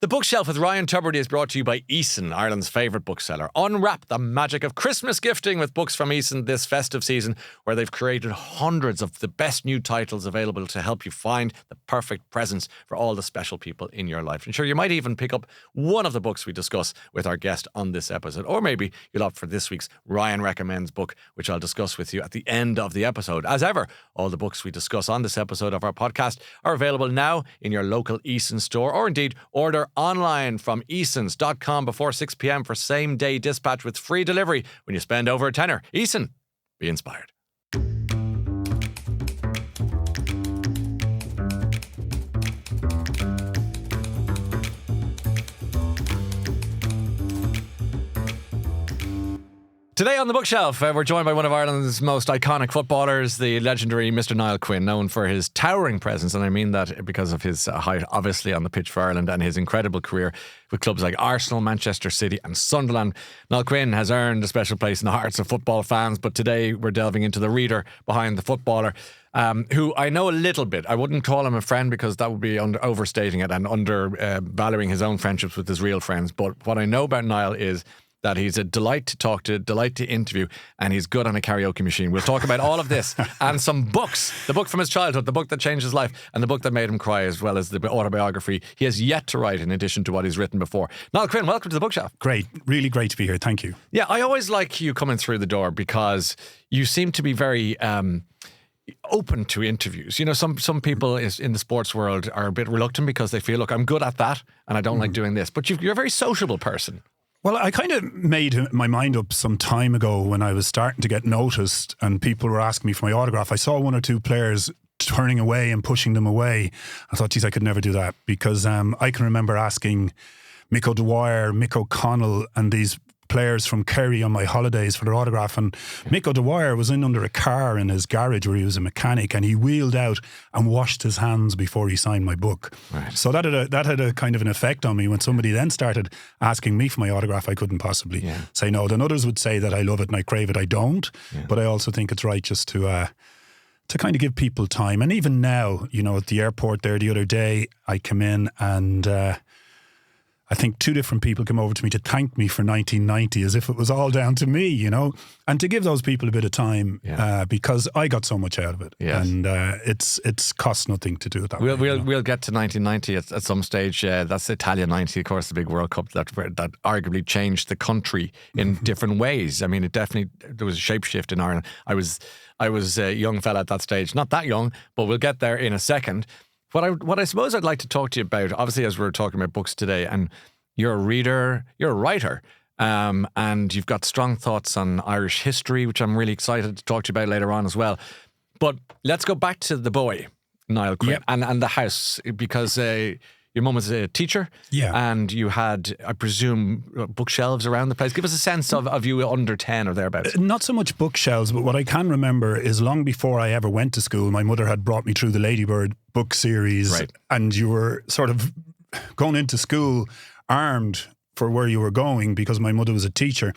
The Bookshelf with Ryan Tubridy is brought to you by Eason, Ireland's favourite bookseller. Unwrap the magic of Christmas gifting with books from Eason this festive season, where they've created hundreds of the best new titles available to help you find the perfect presents for all the special people in your life. And sure, you might even pick up one of the books we discuss with our guest on this episode. Or maybe you'll opt for this week's Ryan Recommends book, which I'll discuss with you at the end of the episode. As ever, all the books we discuss on this episode of our podcast are available now in your local Eason store, or indeed order online from easons.com before 6 p.m. for same-day dispatch with free delivery when you spend over a tenner. Eason, be inspired. Today on The Bookshelf, we're joined by one of Ireland's most iconic footballers, the legendary Mr. Niall Quinn, known for his towering presence, and I mean that because of his height, obviously, on the pitch for Ireland, and his incredible career with clubs like Arsenal, Manchester City and Sunderland. Niall Quinn has earned a special place in the hearts of football fans, but today we're delving into the reader behind the footballer, who I know a little bit. I wouldn't call him a friend because that would be overstating it and undervaluing his own friendships with his real friends. But what I know about Niall is that he's a delight to talk to, delight to interview, and he's good on a karaoke machine. We'll talk about all of this and some books. The book from his childhood, the book that changed his life, and the book that made him cry, as well as the autobiography he has yet to write in addition to what he's written before. Niall Quinn, welcome to The Bookshelf. Great. Really great to be here. Thank you. Yeah, I always like you coming through the door because you seem to be very open to interviews. You know, some people in the sports world are a bit reluctant because they feel, look, I'm good at that and I don't like doing this. But you're a very sociable person. Well, I kind of made my mind up some time ago when I was starting to get noticed and people were asking me for my autograph. I saw one or two players turning away and pushing them away. I thought, geez, I could never do that, because I can remember asking Mick O'Dwyer, Mick O'Connell and these players from Kerry on my holidays for their autograph, and Mick O'Dwyer was in under a car in his garage where he was a mechanic, and he wheeled out and washed his hands before he signed my book. Right. So that had a kind of an effect on me. When somebody then started asking me for my autograph, I couldn't possibly say no. Then others would say that I love it and I crave it. I don't, but I also think it's right just to kind of give people time. And even now, you know, at the airport there the other day, I come in and I think two different people came over to me to thank me for 1990, as if it was all down to me, you know, and to give those people a bit of time because I got so much out of it. Yes. And it's cost nothing to do it that way. We'll get to 1990 at some stage. That's Italia 90, of course, the big World Cup that arguably changed the country in different ways. I mean, there was a shapeshift in Ireland. I was a young fella at that stage, not that young, but we'll get there in a second. What I suppose I'd like to talk to you about, obviously, as we're talking about books today, and you're a reader, you're a writer, and you've got strong thoughts on Irish history, which I'm really excited to talk to you about later on as well. But let's go back to the boy, Niall Quinn, and the house, because your mum was a teacher, and you had, I presume, bookshelves around the place. Give us a sense of you under 10 or thereabouts. Not so much bookshelves, but what I can remember is long before I ever went to school, my mother had brought me through the Ladybird book series, and you were sort of going into school armed for where you were going because my mother was a teacher.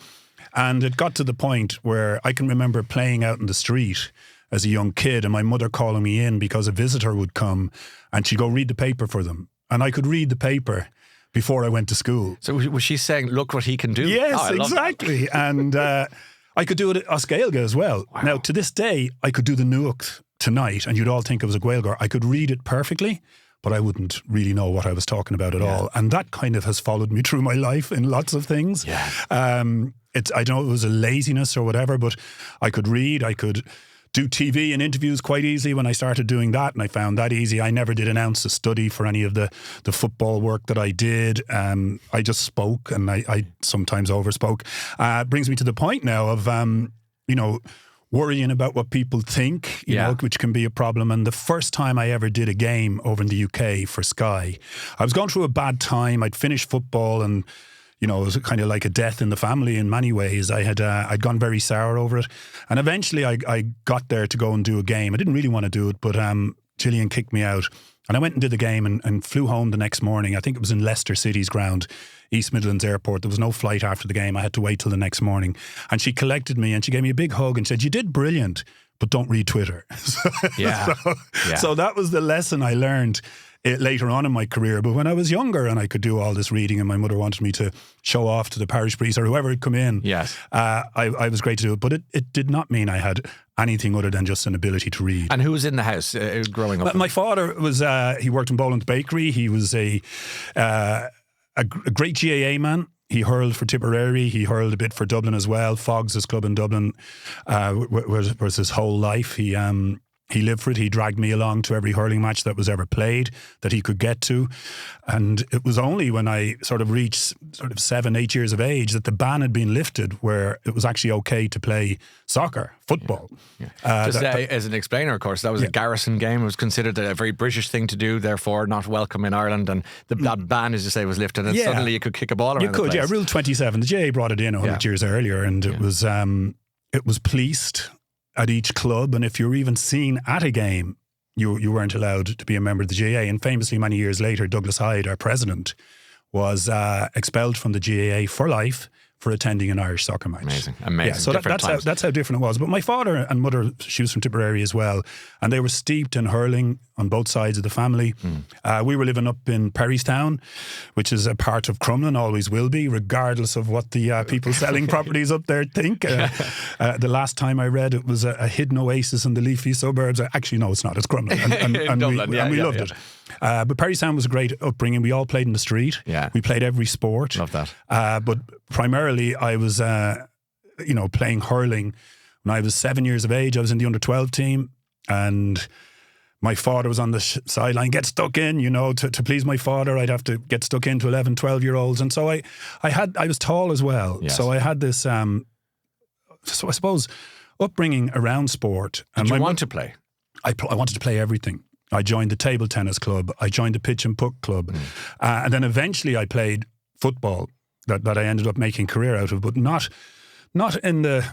And it got to the point where I can remember playing out in the street as a young kid and my mother calling me in because a visitor would come and she'd go read the paper for them. And I could read the paper before I went to school. So was she saying, look what he can do? Yes, exactly. And I could do it at Oscailga as well. Wow. Now, to this day, I could do the Nuacht tonight and you'd all think I was a Gaeilgeoir. I could read it perfectly, but I wouldn't really know what I was talking about at all. And that kind of has followed me through my life in lots of things. Yeah. I don't know, it was a laziness or whatever, but I could read, I could do TV and interviews quite easily when I started doing that, and I found that easy. I never did an ounce of study for any of the football work that I did. I just spoke, and I sometimes overspoke. Brings me to the point now of, worrying about what people think, you know, which can be a problem. And the first time I ever did a game over in the UK for Sky, I was going through a bad time. I'd finished football and, you know, it was kind of like a death in the family in many ways. I'd gone very sour over it. And eventually I got there to go and do a game. I didn't really want to do it, but Gillian kicked me out. And I went and did the game and flew home the next morning. I think it was in Leicester City's ground, East Midlands Airport. There was no flight after the game. I had to wait till the next morning. And she collected me and she gave me a big hug and said, "You did brilliant, but don't read Twitter." So that was the lesson I learned later on in my career. But when I was younger and I could do all this reading and my mother wanted me to show off to the parish priest or whoever had come in, Yes. I was great to do it. But it did not mean I had anything other than just an ability to read. And who was in the house growing up? My father was, he worked in Boland's Bakery. He was a great GAA man. He hurled for Tipperary. He hurled a bit for Dublin as well. Fogg's club in Dublin was his whole life. He lived for it. He dragged me along to every hurling match that was ever played that he could get to. And it was only when I sort of reached 7, 8 years of age that the ban had been lifted where it was actually okay to play soccer, football. Yeah. Just as an explainer, of course, that was a garrison game. It was considered a very British thing to do, therefore not welcome in Ireland. And that ban, as you say, was lifted. And suddenly you could kick a ball around. You could, the place. Rule 27. The GAA brought it in 100 years earlier, and it was policed at each club, and if you were even seen at a game, you weren't allowed to be a member of the GAA. And famously, many years later, Douglas Hyde, our president, was expelled from the GAA for life for attending an Irish soccer match. Amazing. Yeah, so that's how different it was. But my father and mother, she was from Tipperary as well, and they were steeped in hurling on both sides of the family. We were living up in Perrystown, which is a part of Crumlin, always will be, regardless of what the people selling properties up there think. The last time I read, it was a hidden oasis in the leafy suburbs. Actually, no, it's not. It's Crumlin. And we loved it. But Perrystown was a great upbringing. We all played in the street. Yeah. We played every sport. Love that. But primarily, I was, playing hurling when I was 7 years of age. I was in the under-12 team, and my father was on the sideline. Get stuck in, to please my father, I'd have to get stuck into 11, 12-year-olds. And so I was tall as well. Yes. So I had this, so I suppose, upbringing around sport. Did you want to play? I wanted to play everything. I joined the table tennis club. I joined the pitch and puck club. And then eventually I played football that I ended up making a career out of, but not in the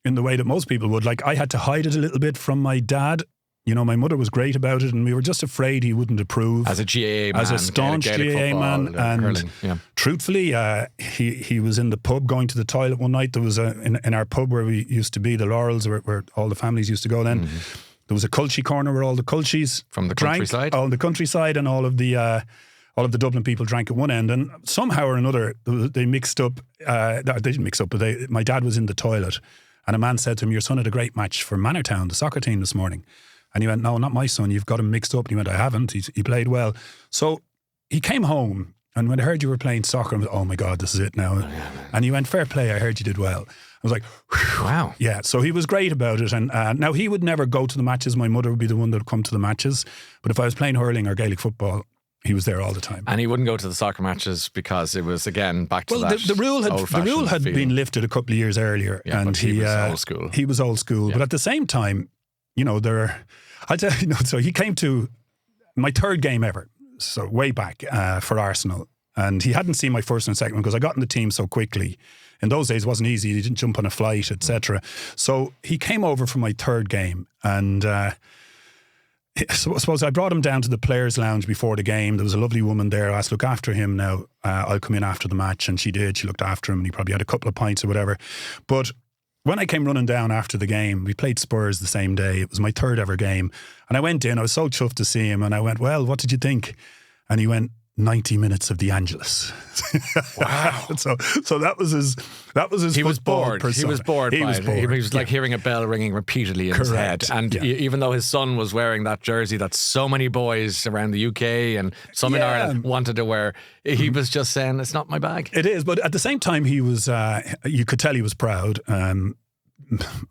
way that most people would. Like, I had to hide it a little bit from my dad. My mother was great about it, and we were just afraid he wouldn't approve. As a GAA man. As a staunch GAA man. And hurling, truthfully, he was in the pub going to the toilet one night. There was in our pub where we used to be, the Laurels, where all the families used to go then. There was a culchie corner where all the culchies from the drank, countryside, all the countryside, and all of the Dublin people drank at one end. And somehow or another, they mixed up. They didn't mix up, but my dad was in the toilet, and a man said to him, "Your son had a great match for Manortown, the soccer team, this morning." And he went, "No, not my son. You've got him mixed up." And he went, "I haven't. He played well." So he came home, and when I heard you were playing soccer, I was, "Oh my God, this is it now." And he went, "Fair play. I heard you did well." I was like, whew. Wow. Yeah, so he was great about it. And now he would never go to the matches. My mother would be the one that would come to the matches. But if I was playing hurling or Gaelic football, he was there all the time. And he wouldn't go to the soccer matches because it was, again, back to that. The rule had been lifted a couple of years earlier. Yeah, and he was old school. He was old school. Yeah. But at the same time, so he came to my third game ever, so way back for Arsenal. And he hadn't seen my first and second one because I got in the team so quickly. In those days, it wasn't easy. You didn't jump on a flight, etc. So he came over for my third game, and so I suppose I brought him down to the players' lounge before the game. There was a lovely woman there. I asked, "Look after him now. I'll come in after the match," and she did. She looked after him, and he probably had a couple of pints or whatever. But when I came running down after the game, we played Spurs the same day. It was my third ever game, and I went in. I was so chuffed to see him, and I went, "Well, what did you think?" And he went, 90 minutes of the Angelus. Wow. So that was his he was bored. persona. He was bored. He was like hearing a bell ringing repeatedly in his head. And even though his son was wearing that jersey that so many boys around the UK and some in Ireland wanted to wear, he was just saying, "It's not my bag." It is, but at the same time, he was. You could tell he was proud.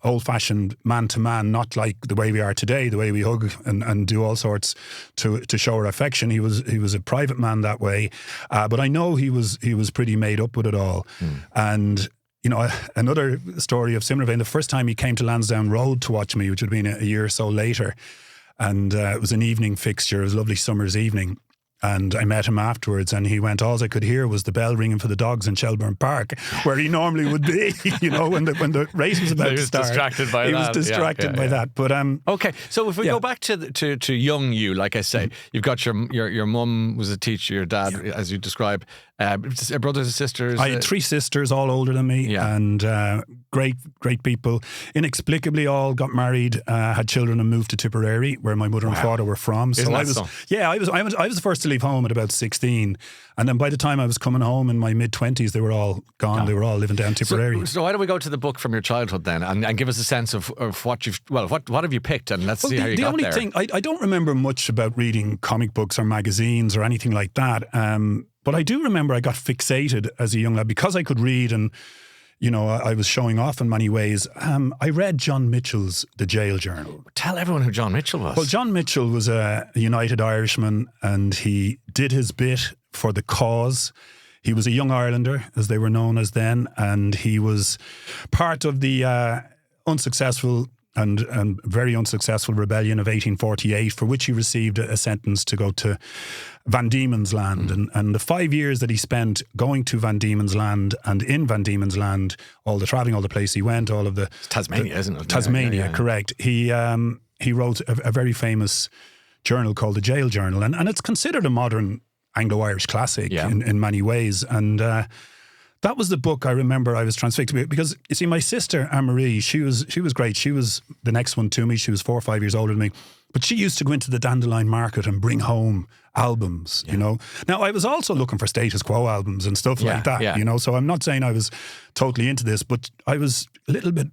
Old-fashioned man-to-man, not like the way we are today, the way we hug and do all sorts to show our affection. He was a private man that way, but I know he was pretty made up with it all. And another story of similar vein, the first time he came to Lansdowne Road to watch me, which would have been a year or so later, and it was an evening fixture. It was a lovely summer's evening. And I met him afterwards, and he went, all I could hear was the bell ringing for the dogs in Shelbourne Park, where he normally would be, when the race was about to start. He was distracted by that. He was distracted by that. But okay, so if we go back to young you, like I say, you've got your mum was a teacher, your dad, as you describe, brothers and sisters. I had 3 sisters, all older than me, and great people. Inexplicably, all got married, had children, and moved to Tipperary, where my mother and father were from. Isn't that so? Yeah, I was the first to leave home at about 16, and then by the time I was coming home in my mid-20s, they were all gone. They were all living down Tipperary. So why don't we go to the book from your childhood then, and give us a sense of what what have you picked, and let's see how you got there. The only thing, I don't remember much about reading comic books or magazines or anything like that. But I do remember I got fixated as a young lad because I could read, and I was showing off in many ways. I read John Mitchell's The Jail Journal. Tell everyone who John Mitchell was. Well, John Mitchell was a United Irishman, and he did his bit for the cause. He was a Young Irelander, as they were known as then, and he was part of the unsuccessful and very unsuccessful rebellion of 1848, for which he received a sentence to go to Van Diemen's Land. And the 5 years that he spent going to Van Diemen's Land and in Van Diemen's Land, all the travelling, all the places he went, all of the... It's Tasmania, isn't it? Tasmania, correct. He wrote a very famous journal called The Jail Journal, and it's considered a modern Anglo-Irish classic in many ways. And that was the book I remember I was transfixed with, because you see, my sister Anne-Marie, she was great. She was the next one to me. She was 4 or 5 years older than me, but she used to go into the Dandelion Market and bring home albums. Now I was also looking for Status Quo albums and stuff like that. So I'm not saying I was totally into this, but I was a little bit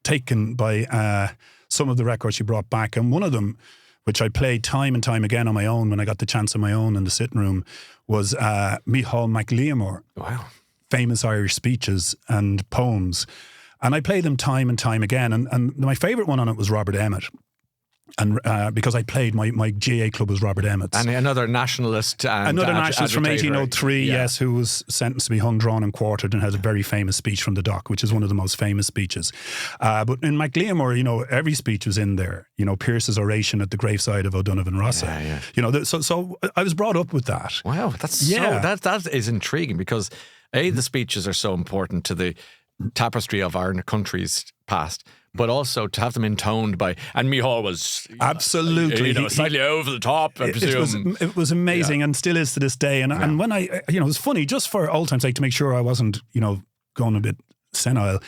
taken by some of the records she brought back, and one of them, which I played time and time again on my own when I got the chance on my own in the sitting room, was Micheál Mac Liammóir. Wow. Famous Irish speeches and poems. And I played them time and time again. And my favourite one on it was Robert Emmet. And because I played, my GA club was Robert Emmet's. And another nationalist. Another nationalist from 1803, yes, who was sentenced to be hung, drawn and quartered, and has a very famous speech from the dock, which is one of the most famous speeches. But in Mac Liammóir, every speech was in there. Pierce's oration at the graveside of O'Donovan Rossa. So I was brought up with that. Wow, that is intriguing, because the speeches are so important to the tapestry of our country's past, but also to have them intoned by, and Micheál was absolutely slightly over the top, I presume. It was amazing, and still is to this day. And when I, it was funny, just for old time's sake, to make sure I wasn't, going a bit senile,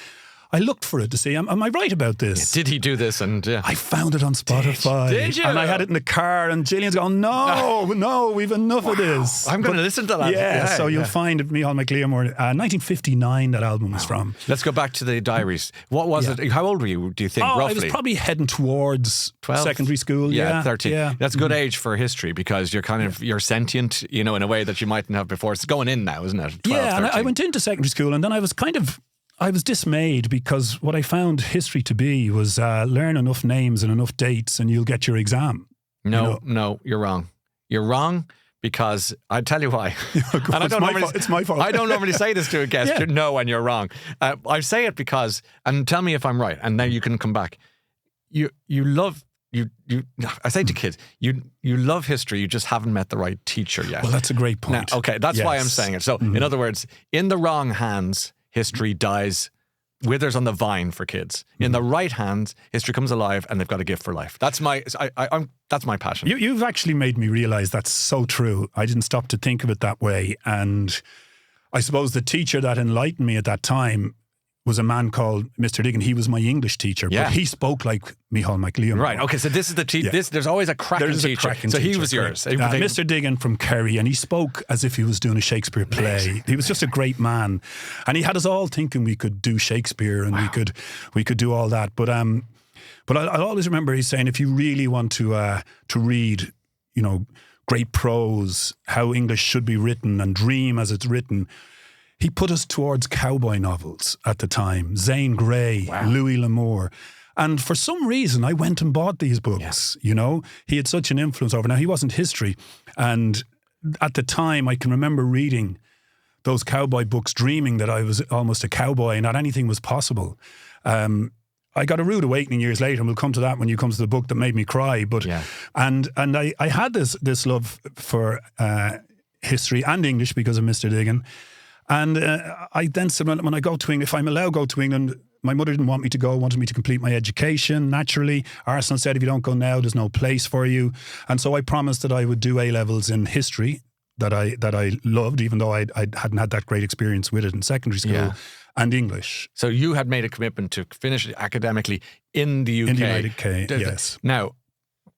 I looked for it to see, am I right about this? Did he do this? And I found it on Spotify. Did you? And I had it in the car, and Gillian's going, no, we've enough of this. I'm going to listen to that. Yeah, so you'll find it, Micheál Mac Liammóir, 1959 that album was from. Let's go back to the diaries. What was it? How old were you, do you think, roughly? I was probably heading towards 12? Secondary school. 13. Yeah. That's a good age for history, because you're you're sentient, in a way that you mightn't have before. It's going in now, isn't it? 12, and 13. I went into secondary school, and then I was dismayed, because what I found history to be was learn enough names and enough dates and you'll get your exam. No, you're wrong. You're wrong, because I tell you why. It's my fault. I don't normally say this to a guest. No, and you're wrong. I say it because, and tell me if I'm right, and then you can come back. You love. I say to kids, you love history, you just haven't met the right teacher yet. Well, that's a great point. Now, okay, that's why I'm saying it. So, in other words, in the wrong hands, history withers on the vine for kids. In the right hands, history comes alive, and they've got a gift for life. That's my passion. You've actually made me realise that's so true. I didn't stop to think of it that way. And I suppose the teacher that enlightened me at that time was a man called Mr. Diggin. He was my English teacher, but he spoke like Micheál Mac Liammóir. Right, okay, so this is the teacher. There's always a cracking teacher. He was yours. Mr. Diggin from Kerry, and he spoke as if he was doing a Shakespeare play. He was just a great man. And he had us all thinking we could do Shakespeare, and we could do all that. But I'll always remember he's saying, if you really want to read, great prose, how English should be written, and dream as it's written, he put us towards cowboy novels at the time. Zane Grey, Louis L'Amour. And for some reason, I went and bought these books, He had such an influence over. Now, he wasn't history. And at the time, I can remember reading those cowboy books, dreaming that I was almost a cowboy and that anything was possible. I got a rude awakening years later, and we'll come to that when you come to the book that made me cry. But and I had this love for history and English because of Mr. Diggin. And I then said, when I go to England, if I'm allowed to go to England, my mother didn't want me to go, wanted me to complete my education. Naturally, Arsenal said, if you don't go now, there's no place for you. And so I promised that I would do A-levels in history that I loved, even though I hadn't had that great experience with it in secondary school, and English. So you had made a commitment to finish it academically in the UK. In the United Kingdom, yes. Now,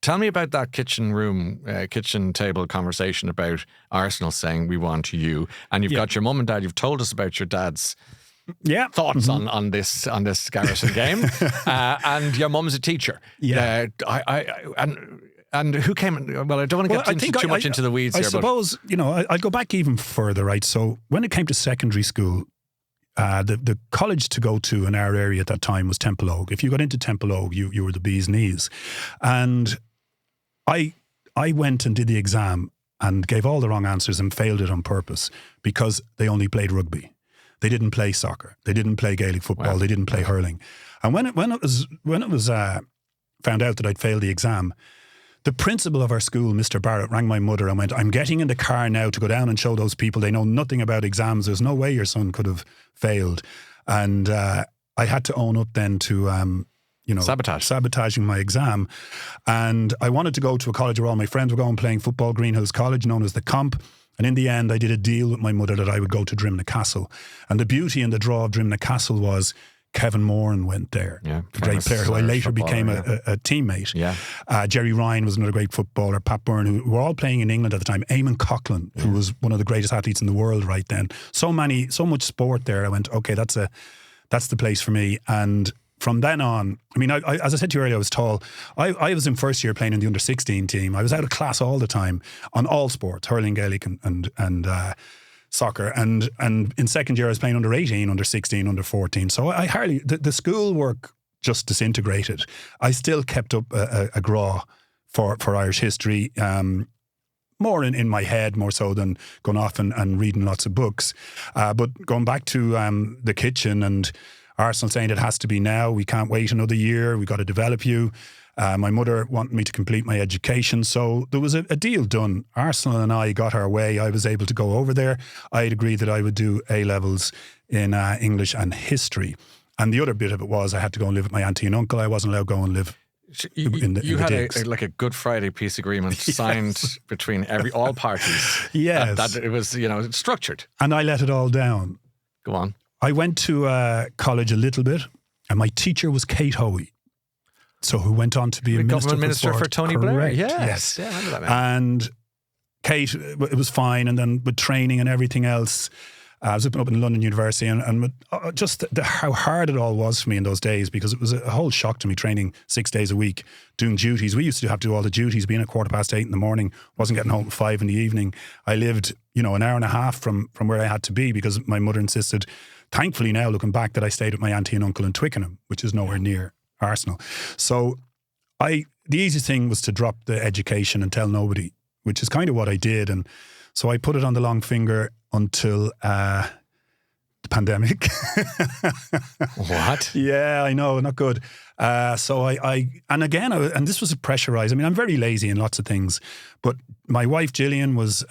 tell me about that kitchen table conversation about Arsenal saying, we want you. And you've got your mum and dad, you've told us about your dad's thoughts on this Garrison game. And your mum's a teacher. Yeah. And who came? Well, I don't want to get too much into the weeds I here. Suppose, I'd go back even further, right? So when it came to secondary school, the college to go to in our area at that time was Temple Oak. If you got into Temple Oak, you were the bee's knees. And I went and did the exam and gave all the wrong answers and failed it on purpose because they only played rugby. They didn't play soccer. They didn't play Gaelic football. Wow. They didn't play hurling. And when it was found out that I'd failed the exam, the principal of our school, Mr. Barrett, rang my mother and went, I'm getting in the car now to go down and show those people they know nothing about exams. There's no way your son could have failed. And I had to own up then to sabotaging my exam. And I wanted to go to a college where all my friends were going playing football, Greenhills College, known as the Comp. And in the end, I did a deal with my mother that I would go to Drimna Castle. And the beauty and the draw of Drimna Castle was Kevin Moran went there, a great player who I later became a teammate. Yeah. Jerry Ryan was another great footballer, Pat Byrne, who were all playing in England at the time. Eamon Coughlin, who was one of the greatest athletes in the world right then. So much sport there. I went, okay, that's the place for me. And from then on, I mean, as I said to you earlier, I was tall. I was in first year playing in the under-16 team. I was out of class all the time on all sports, hurling, Gaelic and soccer. And in second year, I was playing under-18, under-16, under-14. So I hardly, the school work just disintegrated. I still kept up a graw for Irish history, more in my head, more so than going off and reading lots of books. But going back to the kitchen and Arsenal saying it has to be now, we can't wait another year, we got to develop you. My mother wanted me to complete my education, so there was a deal done. Arsenal and I got our way. I was able to go over there. I had agreed that I would do A-levels in English and history. And the other bit of it was I had to go and live with my auntie and uncle. I wasn't allowed to go and live in the You had digs. a Good Friday peace agreement signed between all parties. Yes. That it was, structured. And I let it all down. Go on. I went to college a little bit, and my teacher was Kate Hoey. So who went on to be a minister for Tony Blair. Yes. Yeah, I remember that now. And Kate, it was fine. And then with training and everything else, I was up in London University and just how hard it all was for me in those days, because it was a whole shock to me training 6 days a week, doing duties. We used to have to do all the duties, being at 8:15 in the morning, wasn't getting home at 5 in the evening. I lived, an hour and a half from where I had to be because my mother insisted, thankfully now looking back, that I stayed with my auntie and uncle in Twickenham, which is nowhere near Arsenal. So the easiest thing was to drop the education and tell nobody, which is kind of what I did. And so I put it on the long finger until the pandemic. What? Yeah, I know, not good. So and this was pressurized. I mean, I'm very lazy in lots of things, but my wife Gillian was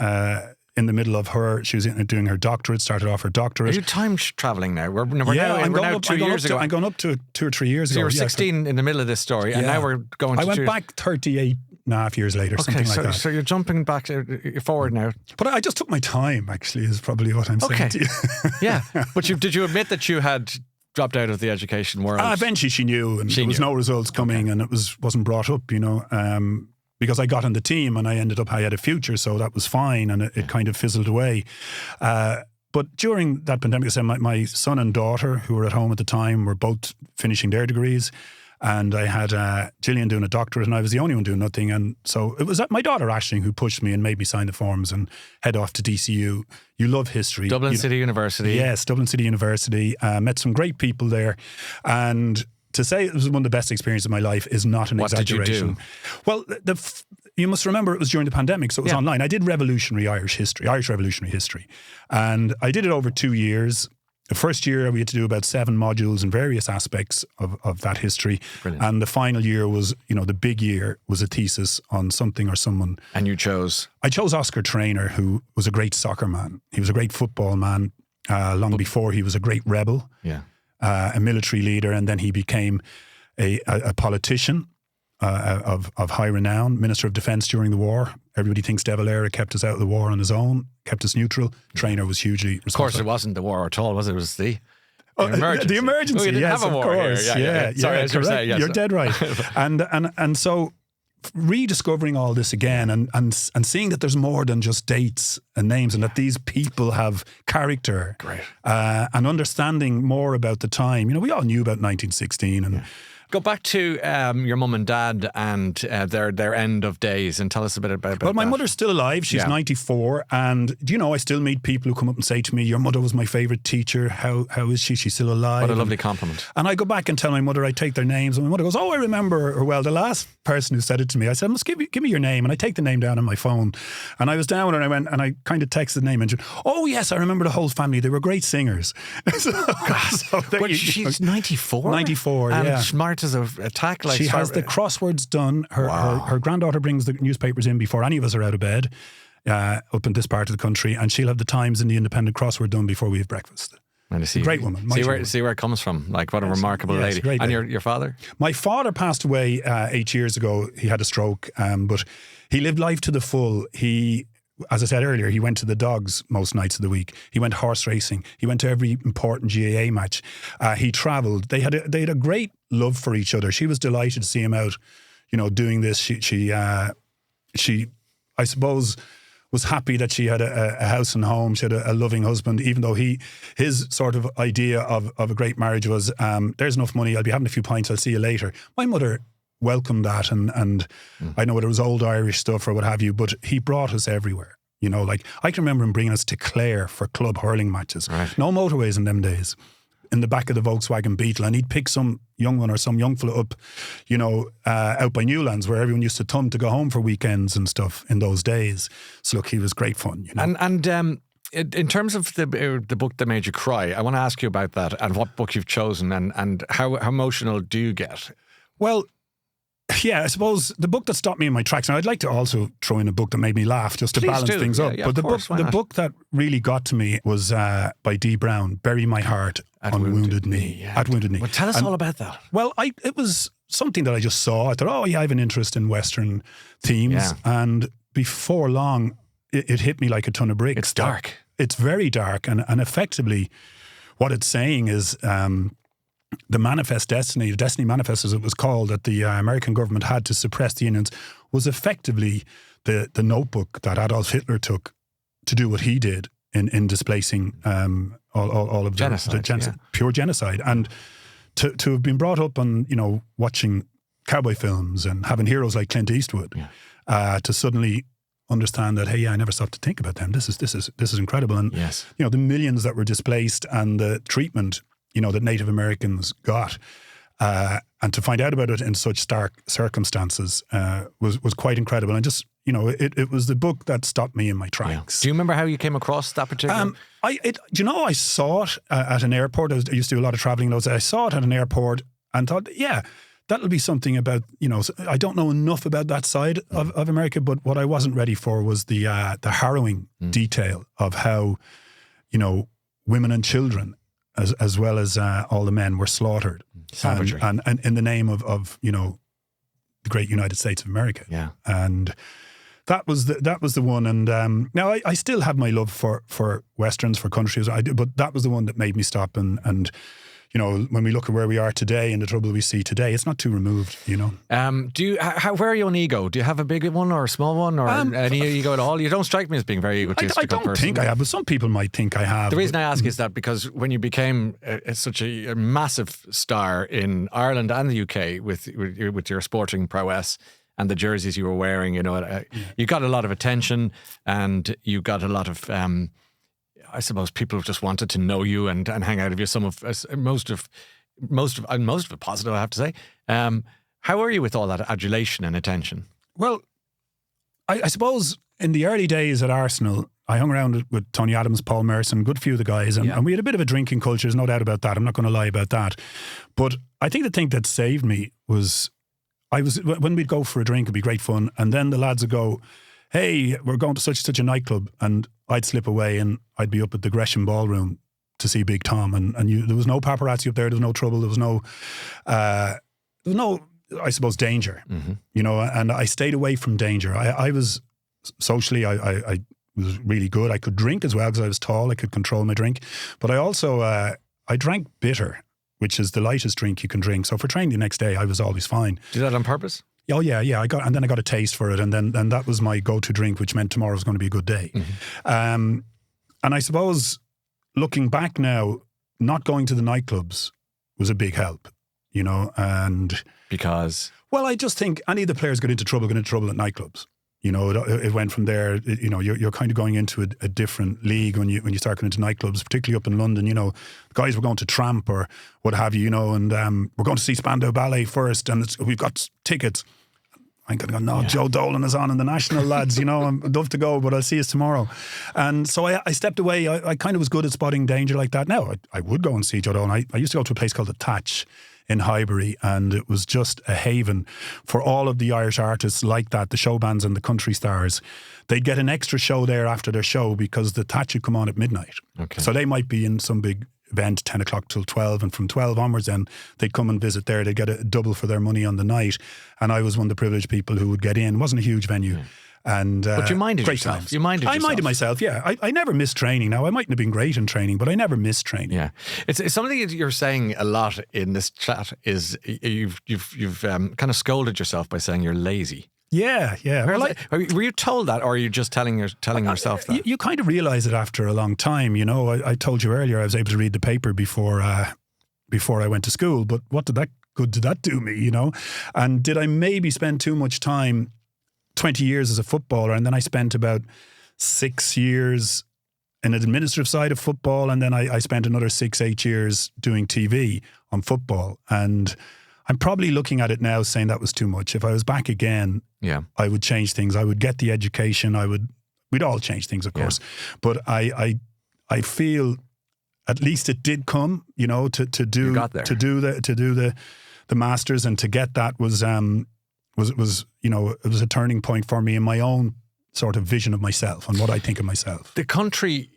in the middle of she was doing her doctorate, started off her doctorate. Are you time traveling now? We're now 2 years ago. I'm going up to 2 or 3 years so ago. You were 16 in the middle of this story, and now we're going to... I went back 38 and a half years later, something like that. So you're jumping back, you're forward now. But I just took my time, actually, is probably what I'm saying to you. Yeah, but did you admit that you had dropped out of the education world? Eventually she knew, and there was no results coming, and it wasn't brought up, because I got on the team and I had a future, so that was fine, and it kind of fizzled away. But during that pandemic, I said my son and daughter, who were at home at the time, were both finishing their degrees, and I had Gillian doing a doctorate, and I was the only one doing nothing. And so it was my daughter Aisling who pushed me and made me sign the forms and head off to DCU. You love history. Dublin City University. Yes, Dublin City University. Met some great people there, and to say it was one of the best experiences of my life is not an exaggeration. What did you do? Well, you must remember it was during the pandemic, so it was online. I did Irish Revolutionary History, and I did it over 2 years. the first year we had to do about 7 modules in various aspects of that history. Brilliant. And the final year was, the big year was a thesis on something or someone. And you chose? I chose Oscar Traynor, who was a great soccer man. He was a great football man long before he was a great rebel, a military leader, and then he became a politician of high renown, Minister of Defence during the war. Everybody thinks De Valera kept us out of the war on his own, kept us neutral. Traynor was hugely responsible. Of course, it wasn't the war at all, was it? It was the emergency. The emergency, we didn't yes, have a war of course. here. Yeah. Sorry, as you were saying, yes. You're dead right. and so rediscovering all this again and seeing that there's more than just dates and names, and that these people have character. Great. And understanding more about the time. We all knew about 1916 and... Go back to your mum and dad and their end of days, and tell us a bit about Well, my that. mother's still alive. She's 94. And, I still meet people who come up and say to me, your mother was my favourite teacher. How is she? She's still alive. What a lovely compliment. And I go back and tell my mother, I take their names. And my mother goes, oh, I remember her well. The last person who said it to me, I said, give me your name. And I take the name down on my phone. And I was down and I went and I kind of texted the name and she went, oh, yes, I remember the whole family. They were great singers. But she's 94? 94, and smart as a tack. Like she has the crosswords done. Her granddaughter brings the newspapers in before any of us are out of bed up in this part of the country, and she'll have the Times and the Independent crossword done before we have breakfast. And I see, great woman. See where it comes from. Like, what a remarkable lady. And your father? My father passed away 8 years ago. He had a stroke, but he lived life to the full. He, as I said earlier, he went to the Dogs most nights of the week. He went horse racing. He went to every important GAA match. He travelled. They had a great love for each other. She was delighted to see him out, doing this. She I suppose, was happy that she had a house and home. She had a loving husband, even though his sort of idea of a great marriage was, there's enough money, I'll be having a few pints, I'll see you later. My mother welcomed that, and I know whether it was old Irish stuff or what have you, but he brought us everywhere. Like I can remember him bringing us to Clare for club hurling matches. Right. No motorways in them days. In the back of the Volkswagen Beetle, and he'd pick some young one or some young fella up, out by Newlands, where everyone used to come to go home for weekends and stuff in those days. So look, he was great fun. And in terms of the book that made you cry, I want to ask you about that and what book you've chosen and how emotional do you get? Well, yeah, I suppose the book that stopped me in my tracks. Now, I'd like to also throw in a book that made me laugh, just to balance things up. But the book that really got to me was by Dee Brown, Bury My Heart on Wounded Knee. Yeah. At Wounded Knee. Well, tell us all about that. Well, it was something that I just saw. I thought, I have an interest in Western themes. Yeah. And before long, it hit me like a ton of bricks. It's dark. It's very dark. And effectively, what it's saying is... the Manifest Destiny, the Destiny Manifest as it was called, that the American government had to suppress the Indians, was effectively the notebook that Adolf Hitler took to do what he did in displacing all of the pure genocide. And to have been brought up on, watching cowboy films and having heroes like Clint Eastwood, to suddenly understand that, hey, I never stopped to think about them. This is incredible. And the millions that were displaced and the treatment that Native Americans got, and to find out about it in such stark circumstances was quite incredible. And just, it was the book that stopped me in my tracks. Do you remember how you came across that particular? I saw it at an airport. I used to do a lot of travelling those days. I saw it at an airport and thought, that'll be something about, I don't know enough about that side of America, but what I wasn't ready for was the harrowing detail of how, women and children, as well as all the men, were slaughtered. Savagery. And in the name of the great United States of America. Yeah. And that was the one. And now I still have my love for Westerns, for countries, but that was the one that made me stop and when we look at where we are today and the trouble we see today, it's not too removed, Where are you on ego? Do you have a big one or a small one or any ego at all? You don't strike me as being very egotistical. I don't think I have, but some people might think I have. The reason I ask is that because when you became such a massive star in Ireland and the UK with your sporting prowess and the jerseys you were wearing, you got a lot of attention and you got a lot of... I suppose people just wanted to know you and hang out with you. Most of it positive, I have to say. How are you with all that adulation and attention? Well, I suppose in the early days at Arsenal, I hung around with Tony Adams, Paul Merson, good few of the guys, and we had a bit of a drinking culture, there's no doubt about that. I'm not going to lie about that. But I think the thing that saved me was, when we'd go for a drink, it'd be great fun, and then the lads would go, hey, we're going to such a nightclub, and I'd slip away and I'd be up at the Gresham Ballroom to see Big Tom, and there was no paparazzi up there, there was no trouble, there was no, I suppose, danger, you know, and I stayed away from danger. I was, socially, I was really good. I could drink as well because I was tall, I could control my drink, but I also, I drank bitter, which is the lightest drink you can drink. So for training the next day, I was always fine. Do that on purpose? Oh yeah. And then I got a taste for it, and that was my go-to drink, which meant tomorrow was going to be a good day. And I suppose, looking back now, not going to the nightclubs was a big help, you know, and because, well, I just think any of the players got into trouble at nightclubs. You know, it went from there. You know, you're kind of going into a different league when you start going into nightclubs, particularly up in London. You know, guys were going to Tramp or what have you. You know, and we're going to see Spandau Ballet first, and we've got tickets. I'm going to go, no, Joe Dolan is on in the National, lads. You know, I'd love to go, but I'll see us tomorrow. And so I stepped away. I kind of was good at spotting danger like that. Now, I would go and see Joe Dolan. I used to go to a place called the Thatch in Highbury, and it was just a haven for all of the Irish artists like that, the show bands and the country stars. They'd get an extra show there after their show because the Thatch would come on at midnight. Okay. So they might be in some big event 10 o'clock till 12, and from 12 onwards then they'd come and visit there. They'd get a double for their money on the night, and I was one of the privileged people who would get in. It wasn't a huge venue. And but you minded yourself. Times. You minded yourself. I minded myself, yeah. I never missed training. Now, I mightn't have been great in training, but I never missed training. Yeah. It's something that you're saying a lot in this chat is you've kind of scolded yourself by saying you're lazy. Yeah. Well, were you told that, or are you just telling yourself that? You kind of realise it after a long time, you know. I told you earlier I was able to read the paper before I went to school, but what good did that do me, you know? And did I maybe spend too much time, 20 years as a footballer, and then I spent about 6 years in the administrative side of football, and then I spent another 6-8 years doing TV on football. And I'm probably looking at it now saying that was too much. If I was back again, I would change things. I would get the education. We'd all change things, of course. But I feel at least it did come, you know, to do the masters, and to get that was you know, it was a turning point for me in my own sort of vision of myself and what I think of myself. The country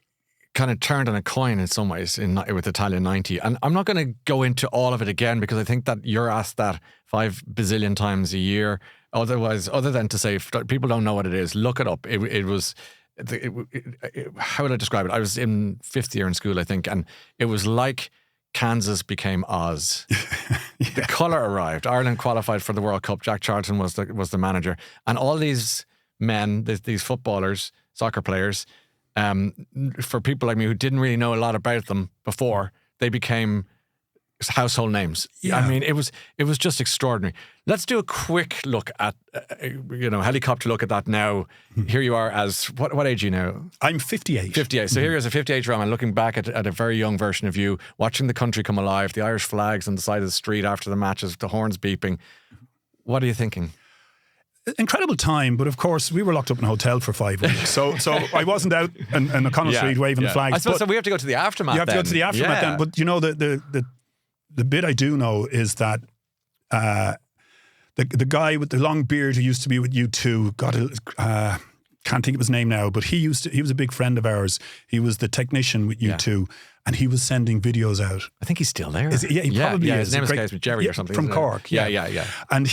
kind of turned on a coin in some ways with Italia 90, and I'm not going to go into all of it again because I think that you're asked that 5 bazillion times a year. Otherwise, other than to say, if people don't know what it is, look it up. It was how would I describe it? I was in 5th year in school, I think, and it was like Kansas became Oz. The colour arrived. Ireland qualified for the World Cup. Jack Charlton was the manager, and all these men, these footballers, soccer players, for people like me who didn't really know a lot about them before, they became household names. Yeah. I mean, it was just extraordinary. Let's do a quick look at, helicopter look at that now. Here you are as, what age are you now? I'm 58. 58. So here is a 58-year-old man looking back at a very young version of you, watching the country come alive, the Irish flags on the side of the street after the matches, the horns beeping. What are you thinking? Incredible time, but of course we were locked up in a hotel for 5 weeks, so I wasn't out in O'Connell Street waving the flags. I suppose so. We have to go to the aftermath. You have to go to the aftermath then. But you know, the bit I do know is that the guy with the long beard who used to be with U2, can't think of his name now, but he was a big friend of ours. He was the technician with U2, and he was sending videos out. I think he's still there. He probably is. His name is Jerry or something from Cork. Yeah. And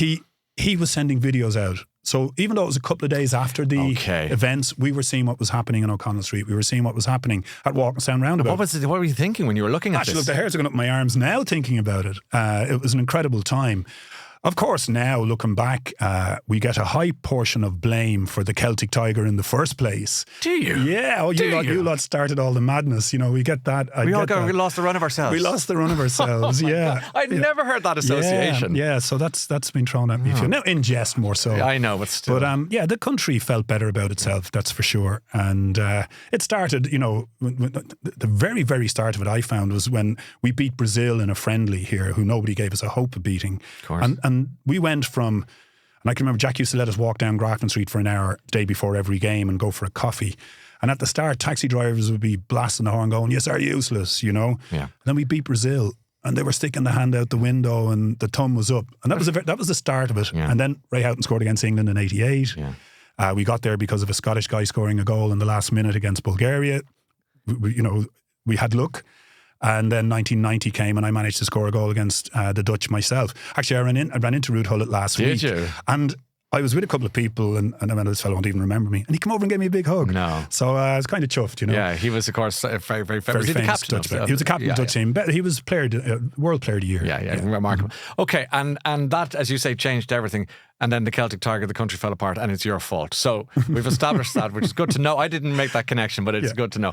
he was sending videos out. So even though it was a couple of days after the events, we were seeing what was happening in O'Connell Street. We were seeing what was happening at Walkinstown Roundabout. What were you thinking when you were looking at this? Actually, the hairs are going up my arms now thinking about it. It was an incredible time. Of course, now looking back, we get a high portion of blame for the Celtic Tiger in the first place. Do you? Yeah. Oh, you lot started all the madness. You know, we get that. We lost the run of ourselves. We lost the run of ourselves. God. I'd never heard that association. Yeah. So that's been thrown at me. Now in jest more so. I know, but still. But the country felt better about itself. That's for sure. And it started. You know, the very, very start of it I found was when we beat Brazil in a friendly here, who nobody gave us a hope of beating. Of course. And we went from, and I can remember Jack used to let us walk down Grafton Street for an hour the day before every game and go for a coffee. And at the start, taxi drivers would be blasting the horn going, yes, are useless, you know? Yeah. And then we beat Brazil and they were sticking the hand out the window and the thumb was up. And that was the start of it. Yeah. And then Ray Houghton scored against England in 88. Yeah. We got there because of a Scottish guy scoring a goal in the last minute against Bulgaria. We had luck. And then 1990 came and I managed to score a goal against the Dutch myself. Actually, I ran into Ruud Hullet last week. Did you? And I was with a couple of people and this fellow won't even remember me. And he came over and gave me a big hug. No. So I was kind of chuffed, you know. Yeah, he was, of course, very, very famous. Was he the famous captain Dutch of player. He was the captain of the Dutch team. He was World Player of the Year. Yeah, remarkable. Okay, and that, as you say, changed everything. And then the Celtic Tiger, the country fell apart, and it's your fault. So we've established that, which is good to know. I didn't make that connection, but it's good to know.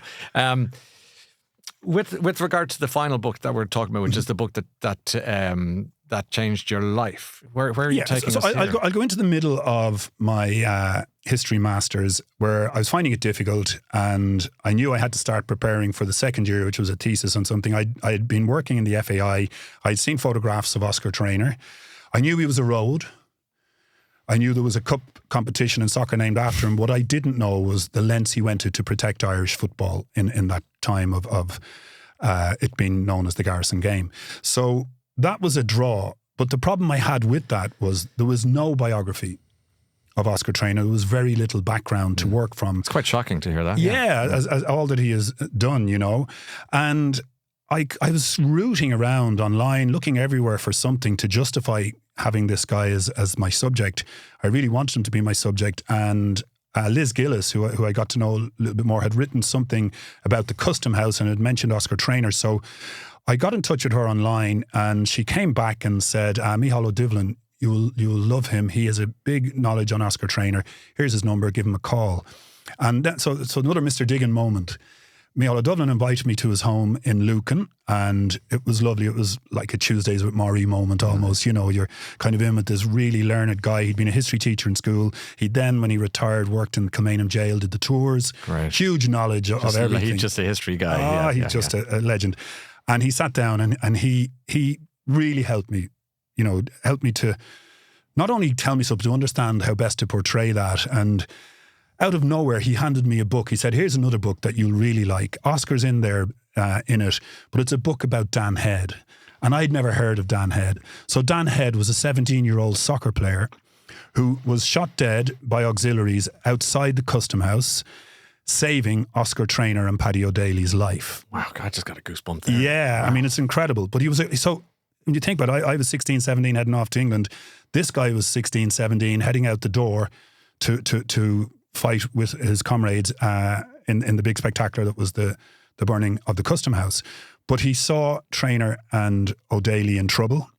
With regard to the final book that we're talking about, which is the book that changed your life, where are you taking us here? I'll go into the middle of my history masters, where I was finding it difficult, and I knew I had to start preparing for the second year, which was a thesis on something. I had been working in the FAI. I'd seen photographs of Oscar Traynor. I knew he was a road. I knew there was a cup competition in soccer named after him. What I didn't know was the lengths he went to protect Irish football in that time of it being known as the Garrison game. So that was a draw. But the problem I had with that was there was no biography of Oscar Traynor. There was very little background to work from. It's quite shocking to hear that. Yeah, as all that he has done, you know. And I was rooting around online, looking everywhere for something to justify having this guy as my subject. I really wanted him to be my subject. And Liz Gillis, who I got to know a little bit more, had written something about the Custom House and had mentioned Oscar Traynor. So I got in touch with her online and she came back and said, Micheál O'Divlin, you'll love him. He has a big knowledge on Oscar Traynor. Here's his number, give him a call. And then, so another Mr. Diggin moment. Micheál O'Divlin invited me to his home in Lucan and it was lovely. It was like a Tuesdays with Maury moment almost. You know, you're kind of in with this really learned guy. He'd been a history teacher in school. He then, when he retired, worked in Kilmainham Jail, did the tours. Right. Huge knowledge of everything. He's just a history guy. He's just a legend. And he sat down and he really helped me, you know, helped me to not only tell me something, to understand how best to portray that. And out of nowhere, he handed me a book. He said, here's another book that you'll really like. Oscar's in there in it, but it's a book about Dan Head. And I'd never heard of Dan Head. So Dan Head was a 17-year-old soccer player who was shot dead by auxiliaries outside the Custom House, saving Oscar Traynor and Paddy O'Daly's life. Wow, God, I just got a goosebump there. Yeah, wow. I mean, it's incredible. But he was, so when you think about it, I was 16, 17 heading off to England. This guy was 16, 17 heading out the door to fight with his comrades in the big spectacular that was the burning of the Custom House. But he saw Traynor and O'Daly in trouble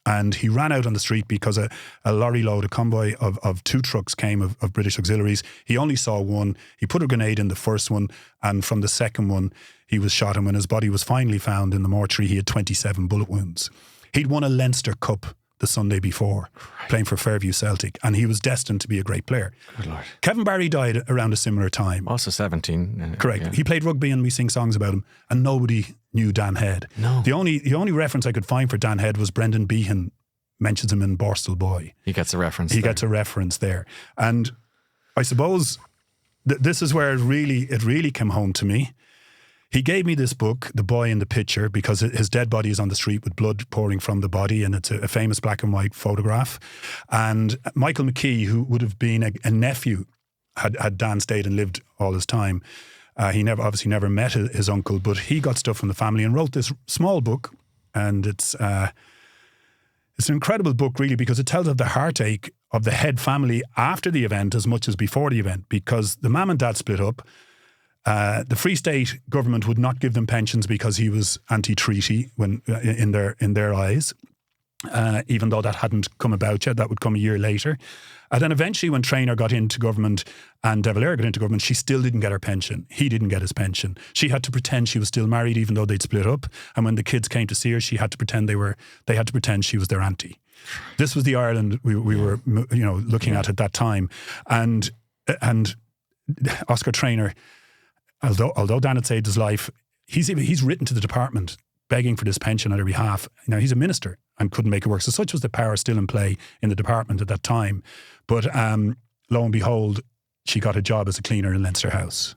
and he ran out on the street because a lorry load, a convoy of two trucks came of British auxiliaries. He only saw one. He put a grenade in the first one and from the second one he was shot, and when his body was finally found in the mortuary he had 27 bullet wounds. He'd won a Leinster Cup the Sunday before, playing for Fairview Celtic, and he was destined to be a great player. Good Lord. Kevin Barry died around a similar time. Also 17. Correct. Yeah. He played rugby and we sing songs about him, and nobody knew Dan Head. No. The only reference I could find for Dan Head was Brendan Behan mentions him in Borstal Boy. He gets a reference gets a reference there. And I suppose this is where it really came home to me. He gave me this book, The Boy in the Picture, because his dead body is on the street with blood pouring from the body, and it's a famous black and white photograph. And Michael McKee, who would have been a nephew had Dan stayed and lived all his time, he obviously never met his uncle, but he got stuff from the family and wrote this small book. And it's an incredible book, really, because it tells of the heartache of the Head family after the event as much as before the event, because the mum and dad split up. The Free State government would not give them pensions because he was anti-treaty when in their eyes, even though that hadn't come about yet. That would come a year later. And then eventually when Traynor got into government and De Valera got into government, she still didn't get her pension. He didn't get his pension. She had to pretend she was still married even though they'd split up. And when the kids came to see her, she had to pretend they had to pretend she was their auntie. This was the Ireland we were looking at that time. And Oscar Traynor, although Dan had saved his life, he's written to the department begging for this pension on their behalf. Now, he's a minister and couldn't make it work. So such was the power still in play in the department at that time. But lo and behold, she got a job as a cleaner in Leinster House.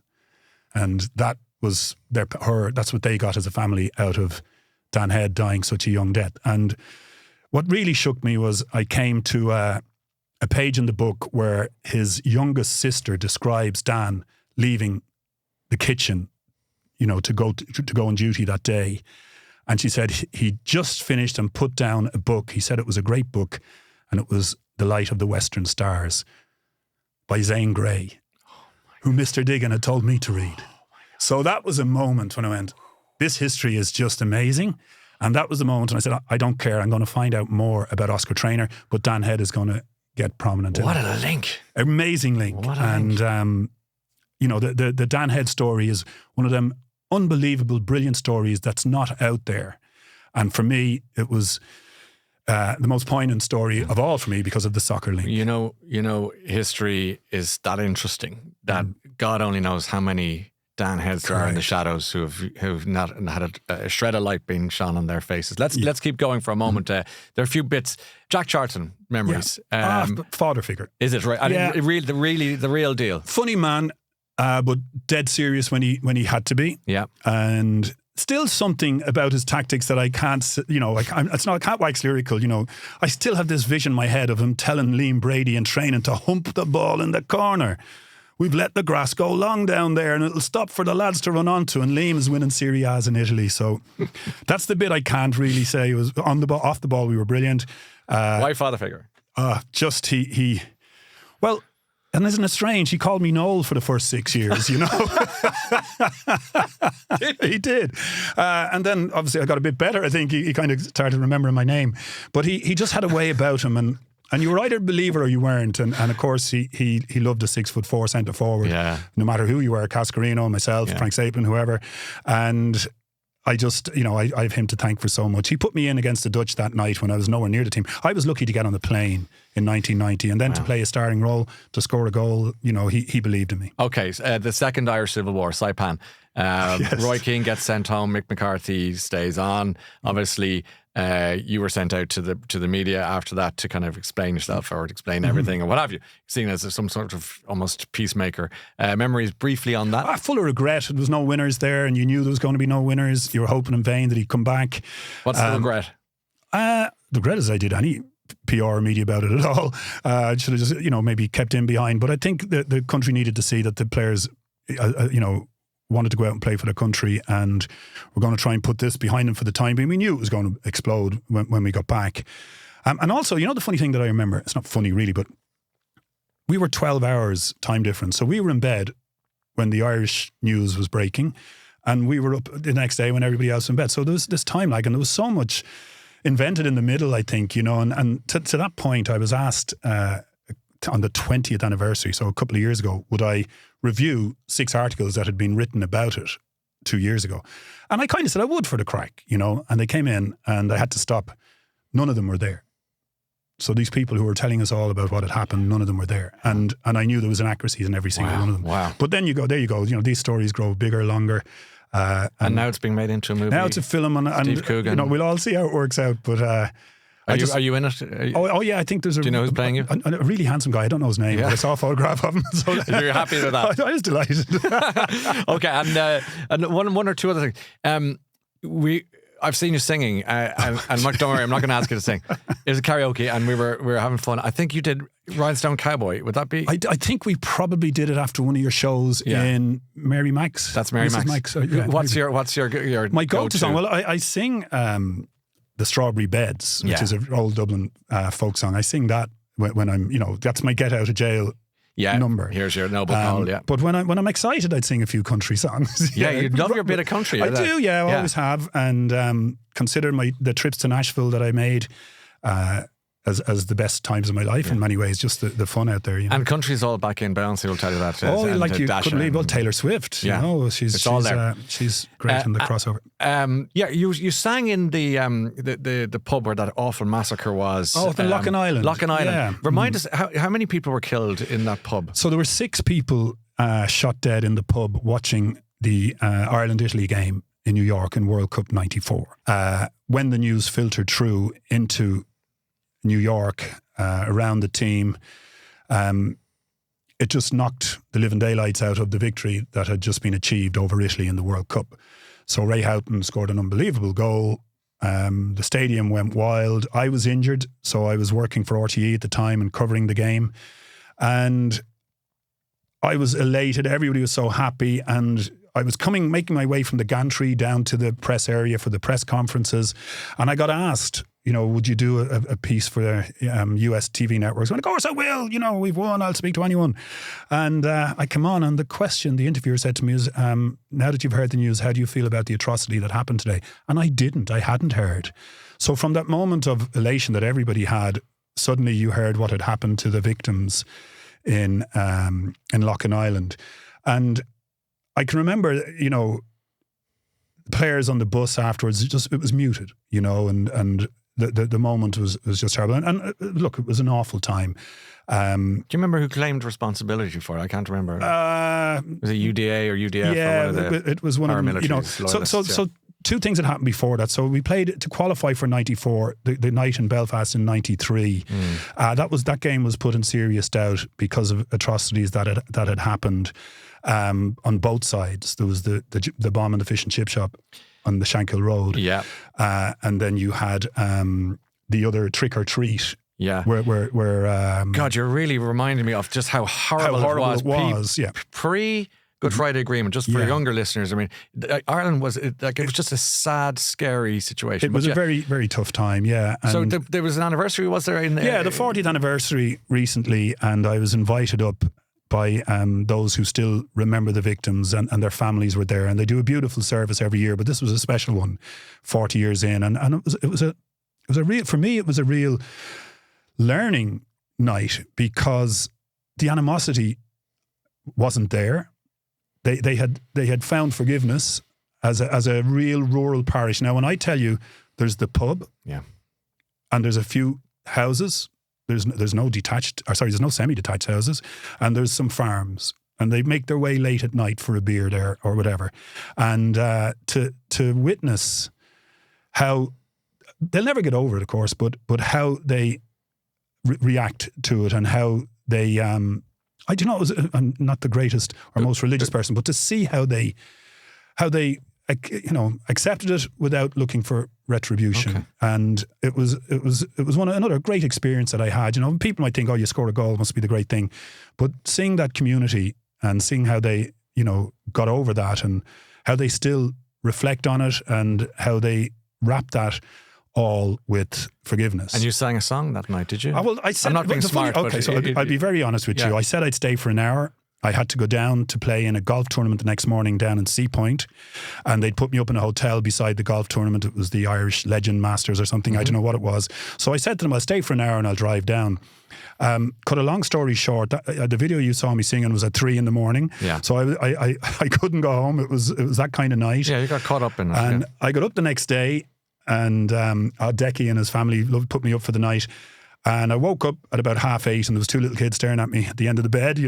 And that was that's what they got as a family out of Dan Head dying such a young death. And what really shook me was I came to a page in the book where his youngest sister describes Dan leaving the kitchen, to go on duty that day. And she said he just finished and put down a book. He said it was a great book, and it was The Light of the Western Stars by Zane Grey, who Mr. Diggin had told me to read. So that was a moment when I went, this history is just amazing. And that was the moment when I said, I don't care. I'm going to find out more about Oscar Traynor, but Dan Head is going to get prominent. What a link. Amazing link. And, the Dan Head story is one of them unbelievable, brilliant stories that's not out there. And for me, it was the most poignant story of all for me because of the soccer link. History is that interesting that God only knows how many Dan Heads there are in the shadows who've not had a shred of light being shone on their faces. Let's keep going for a moment. There are a few bits. Jack Charlton memories. Father figure. Is it right? The real deal. Funny man, but dead serious when he had to be. Yeah, and still something about his tactics that I can't. I can't wax lyrical. I still have this vision in my head of him telling Liam Brady in training to hump the ball in the corner. We've let the grass go long down there and it'll stop for the lads to run onto, and Liam is winning Serie A's in Italy. So that's the bit I can't really say. It was on the ball, off the ball, we were brilliant. Why father figure? Just he well, and isn't it strange? He called me Noel for the first 6 years, He did. And then obviously I got a bit better. I think he kind of started remembering my name. But he just had a way about him, and you were either a believer or you weren't. And of course, he loved a 6'4" centre forward. Yeah. No matter who you were, Cascarino, myself, Frank Sapin, whoever. And I just, I have him to thank for so much. He put me in against the Dutch that night when I was nowhere near the team. I was lucky to get on the plane in 1990 and then to play a starting role, to score a goal. He believed in me. Okay, the second Irish Civil War, Saipan. Yes. Roy Keane gets sent home. Mick McCarthy stays on. Obviously, you were sent out to the media after that to kind of explain yourself or explain everything or what have you, seen as some sort of almost peacemaker. Memories briefly on that? Full of regret. There was no winners there, and you knew there was going to be no winners. You were hoping in vain that he'd come back. What's the regret? The regret is I did any PR or media about it at all. I should have just, maybe kept in behind. But I think the country needed to see that the players, wanted to go out and play for the country, and we're going to try and put this behind them for the time being. We knew it was going to explode when we got back. And also, the funny thing that I remember, it's not funny really, but we were 12 hours time difference. So we were in bed when the Irish news was breaking, and we were up the next day when everybody else was in bed. So there was this time lag, and there was so much invented in the middle, I think, and to that point I was asked on the 20th anniversary, so a couple of years ago, would I review 6 articles that had been written about it 2 years ago? And I kind of said I would for the crack, and they came in and I had to stop. None of them were there. So these people who were telling us all about what had happened, none of them were there. And I knew there was inaccuracies in every single one of them. Wow. But then there you go, these stories grow bigger, longer. And now it's being made into a movie. Now it's a film, and Steve Coogan. We'll all see how it works out, but... Are you in it? Yeah, I think there's a... Do you know who's playing you? A really handsome guy. I don't know his name, but I saw a photograph of him. So you're happy with that? I was delighted. Okay, and one or two other things. I've seen you singing, and Mark, don't worry, I'm not going to ask you to sing. It was a karaoke, and we were having fun. I think you did Rhinestone Cowboy. Would that be? I think we probably did it after one of your shows in Mary Max. That's Mary Mrs. Max. Max. What's your my go-to song? Well, I sing the Strawberry Beds, which is an old Dublin folk song. I sing that when I'm, that's my get out of jail number. Here's your noble call, But when I'm excited, I'd sing a few country songs. You love your bit of country. I do, I always have. And consider the trips to Nashville that I made as the best times of my life in many ways, just the fun out there. And country's all back in bounce, will tell you that. You couldn't believe. Well, Taylor Swift, she's all there. She's great in the crossover. You sang in the pub where that awful massacre was. Oh, the Loughin Island. Loughin Island. Yeah. Remind us, how many people were killed in that pub? So there were 6 people shot dead in the pub watching the Ireland-Italy game in New York in World Cup 94. When the news filtered through into New York around the team, it just knocked the living daylights out of the victory that had just been achieved over Italy in the World Cup. So Ray Houghton scored an unbelievable goal. The stadium went wild. I was injured, so I was working for RTE at the time and covering the game. And I was elated. Everybody was so happy. And I was making my way from the gantry down to the press area for the press conferences. And I got asked, would you do a piece for the US TV networks? I went, of course I will. We've won. I'll speak to anyone. And I come on, and the question the interviewer said to me is, now that you've heard the news, how do you feel about the atrocity that happened today? And I hadn't heard. So from that moment of elation that everybody had, suddenly you heard what had happened to the victims in Loughin Island. And I can remember, players on the bus afterwards, it was muted, and the moment was just terrible. And look, it was an awful time. Do you remember who claimed responsibility for it? I can't remember. Was it UDA or UDF? Yeah, or one of the it was one of them. So two things had happened before that. So we played to qualify for 94, the night in Belfast in 93. That game was put in serious doubt because of atrocities that had happened on both sides. There was the bomb in the fish and chip shop on the Shankill Road. Yeah. And then you had the other trick or treat. Yeah. Where God, you're really reminding me of just how horrible it was. Pre Good Friday Agreement, just for younger listeners. I mean, Ireland was it was just a sad, scary situation. It was a very, very tough time, yeah. And so there was an anniversary, was there? The 40th anniversary recently, and I was invited up by those who still remember the victims, and their families were there, and they do a beautiful service every year. But this was a special one, 40 years in, and it was a real learning night, because the animosity wasn't there. They had found forgiveness as a real rural parish. Now, when I tell you, there's the pub, and there's a few houses. There's no semi-detached houses, and there's some farms, and they make their way late at night for a beer there or whatever, and to witness how they'll never get over it, of course, but how they react to it, and how they I do know, I'm not the greatest or most religious person, but to see how they accepted it without looking for retribution. Okay. And it was another great experience that I had. People might think, oh, you score a goal, must be the great thing. But seeing that community and seeing how they, got over that, and how they still reflect on it, and how they wrap that all with forgiveness. And you sang a song that night, did you? I said, I'm not being smart. Okay, so I'll be very honest with you. I said I'd stay for an hour. I had to go down to play in a golf tournament the next morning down in Sea Point, and they'd put me up in a hotel beside the golf tournament. It was the Irish Legend Masters or something. I don't know what it was. So I said to them, I'll stay for an hour and I'll drive down. Cut a long story short, the video you saw me singing was at 3 a.m. Yeah. So I couldn't go home. It was that kind of night. Yeah, you got caught up in it. And I got up the next day, and Decky and his family put me up for the night. And I woke up at about 8:30, and there was 2 little kids staring at me at the end of the bed,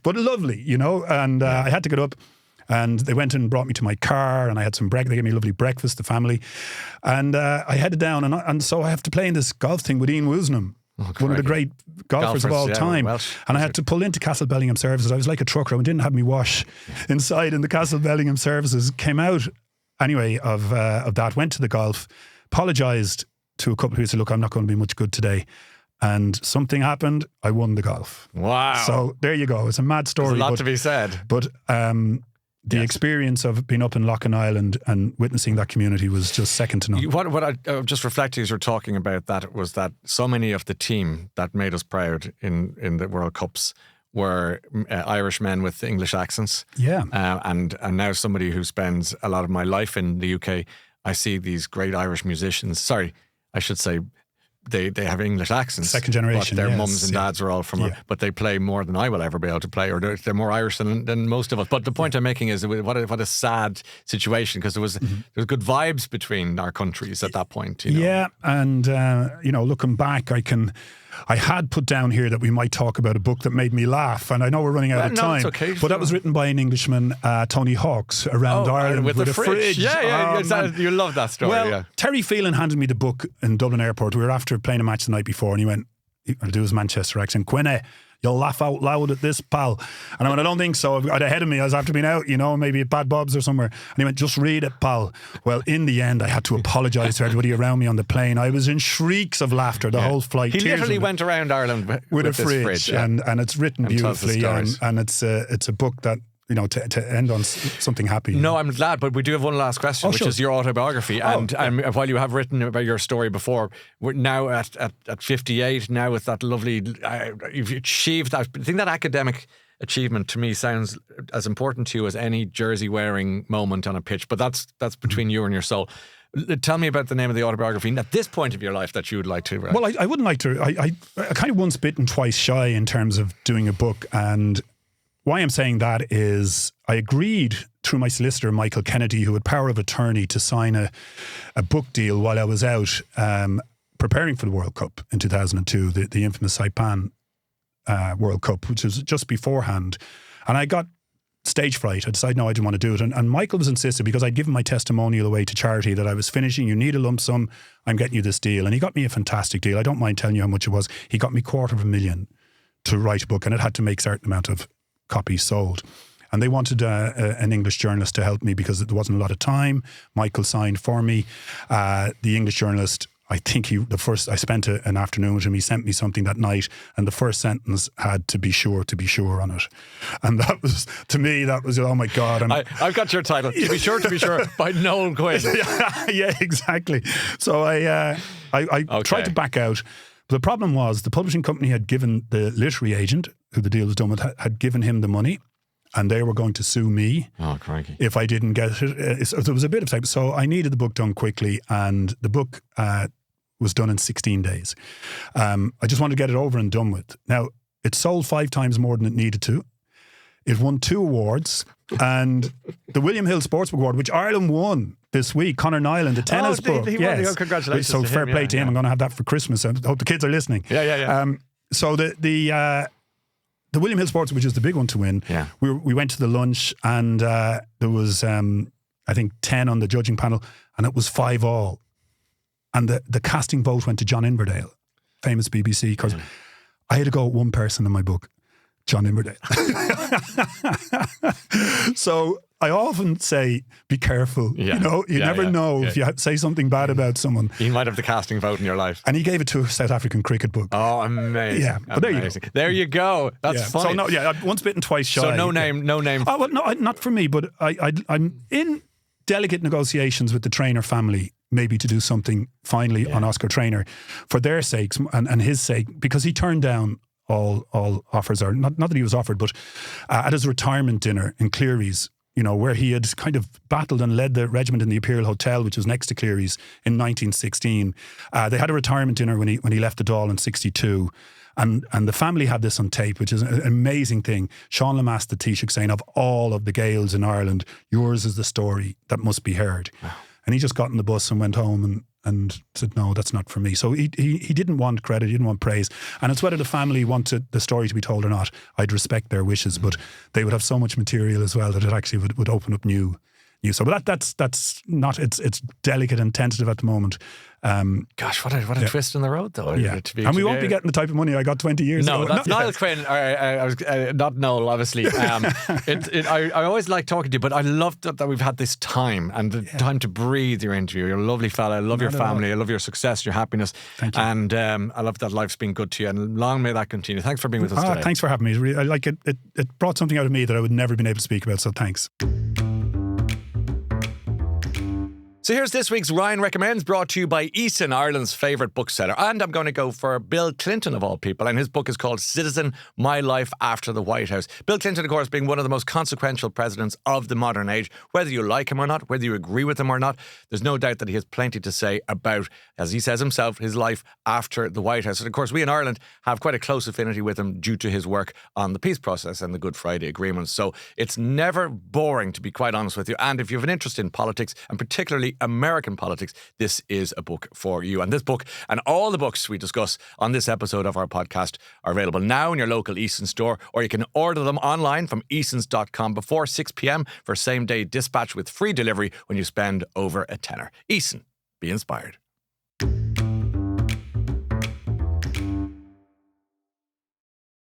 but lovely, and I had to get up, and they went and brought me to my car, and I had some breakfast. They gave me a lovely breakfast, the family, and I headed down, and so I have to play in this golf thing with Ian Woosnam, one of the great golfers of all time. And I had to pull into Castle Bellingham Services. I was like a trucker. I didn't have me wash inside in the Castle Bellingham Services. Came out anyway of that, went to the golf, apologised to a couple of people, said, look, I'm not going to be much good today. And something happened. I won the golf. Wow. So there you go. It's a mad story. There's a lot to be said. But the experience of being up in Loughin Island and witnessing that community was just second to none. What I just reflecting as you're talking about that was that so many of the team that made us proud in the World Cups were Irish men with English accents. Yeah. And now somebody who spends a lot of my life in the UK, I see these great Irish musicians. Sorry, I should say they have English accents. Second generation, but their mums and dads are all from but they play more than I will ever be able to play, or they're more Irish than most of us. But the point I'm making is what a sad situation, because there was good vibes between our countries at that point. Yeah, and looking back, I had put down here that we might talk about a book that made me laugh, and I know we're running out of time. It's okay, but that was written by an Englishman, Tony Hawks, around Ireland with a fridge. Yeah, you love that story. Well, Terry Phelan handed me the book in Dublin Airport. We were after playing a match the night before, and he went, I'll do his Manchester accent, Quinny, You'll laugh out loud at this, pal. And I went, I don't think so. Ahead of me, I was after being out, maybe at Bad Bob's or somewhere. And he went, just read it, pal. Well, in the end, I had to apologise to everybody around me on the plane. I was in shrieks of laughter the whole flight. He literally went around Ireland with a fridge. Yeah. And it's written beautifully. And it's a book that, to end on something happy. No, I'm glad, but we do have one last question, which is your autobiography. And while you have written about your story before, we're now at 58, now with that lovely, you've achieved that. I think that academic achievement to me sounds as important to you as any jersey-wearing moment on a pitch, but that's between you and your soul. Tell me about the name of the autobiography at this point of your life that you would like to write. Well, I wouldn't like to. I kind of once bitten, twice shy in terms of doing a book, and why I'm saying that is I agreed through my solicitor, Michael Kennedy, who had power of attorney, to sign a book deal while I was out preparing for the World Cup in 2002, the infamous Saipan World Cup, which was just beforehand. And I got stage fright. I decided, no, I didn't want to do it. And Michael was insistent, because I'd given my testimonial away to charity, that I was finishing. You need a lump sum. I'm getting you this deal. And he got me a fantastic deal. I don't mind telling you how much it was. He got me $250,000 to write a book, and it had to make a certain amount of copies sold. And they wanted an English journalist to help me because there wasn't a lot of time. Michael signed for me. The English journalist, I think I spent an afternoon with him. He sent me something that night, and the first sentence had "to be sure on it." And that was, to me, oh my God. I've got your title, to be sure, by Niall Quinn. Yeah, exactly. So I tried to back out. But the problem was the publishing company had given the literary agent, who the deal was done with, had given him the money, and they were going to sue me if I didn't get it. So there was a bit of time. So I needed the book done quickly, and the book was done in 16 days. I just wanted to get it over and done with. Now, it sold 5 times more than it needed to. It won 2 awards, and the William Hill Sportsbook Award, which Ireland won this week, Conor Niall in the tennis book. He won. Oh, congratulations. So fair play to him. I'm going to have that for Christmas. I hope the kids are listening. Yeah. So the William Hill Sports, which is the big one to win, we went to the lunch, and there was, I think, 10 on the judging panel, and it was 5-5. And the casting vote went to John Inverdale, famous BBC, because I had to go with one person in my book, John Inverdale. So I often say, be careful. You never know if you say something bad about someone. You might have the casting vote in your life. And he gave it to a South African cricket book. Oh, amazing. Yeah, but there you go. That's funny. So once bitten, twice shy. So no name. Oh, well, no, not for me, but I'm in delicate negotiations with the Traynor family, maybe to do something finally on Oscar Traynor for their sakes and his sake, because he turned down all offers, or not that he was offered, but at his retirement dinner in Cleary's, where he had kind of battled and led the regiment in the Imperial Hotel, which was next to Cleary's, in 1916. They had a retirement dinner when he left the Dáil in 62. And the family had this on tape, which is an amazing thing. Sean Lamass, the Taoiseach, saying, of all of the Gaels in Ireland, yours is the story that must be heard. Wow. And he just got in the bus and went home and said, no, that's not for me. So he didn't want credit, he didn't want praise. And it's whether the family wanted the story to be told or not. I'd respect their wishes, but they would have so much material as well that it actually would open up new. So, but that's not. It's delicate and tentative at the moment. Gosh, what a twist in the road, though. Yeah, and we won't be getting the type of money I got 20 years ago. No, that's Niall Quinn. I was not Noel, obviously. I always like talking to you, but I love that we've had this time and the time to breathe your interview. You're a lovely fella. I love your family. I love your success, your happiness. Thank you. And I love that life's been good to you, and long may that continue. Thanks for being with us today. Thanks for having me. I like it. It brought something out of me that I would never been able to speak about. So thanks. So here's this week's Ryan Recommends, brought to you by Eason, Ireland's favourite bookseller. And I'm going to go for Bill Clinton, of all people. And his book is called Citizen, My Life After the White House. Bill Clinton, of course, being one of the most consequential presidents of the modern age. Whether you like him or not, whether you agree with him or not, there's no doubt that he has plenty to say about, as he says himself, his life after the White House. And of course, we in Ireland have quite a close affinity with him due to his work on the peace process and the Good Friday Agreement. So it's never boring, to be quite honest with you. And if you have an interest in politics, and particularly American politics, this is a book for you. And this book and all the books we discuss on this episode of our podcast are available now in your local Eason store, or you can order them online from easons.com before 6 p.m. for same-day dispatch with free delivery when you spend over a tenner. Eason, be inspired.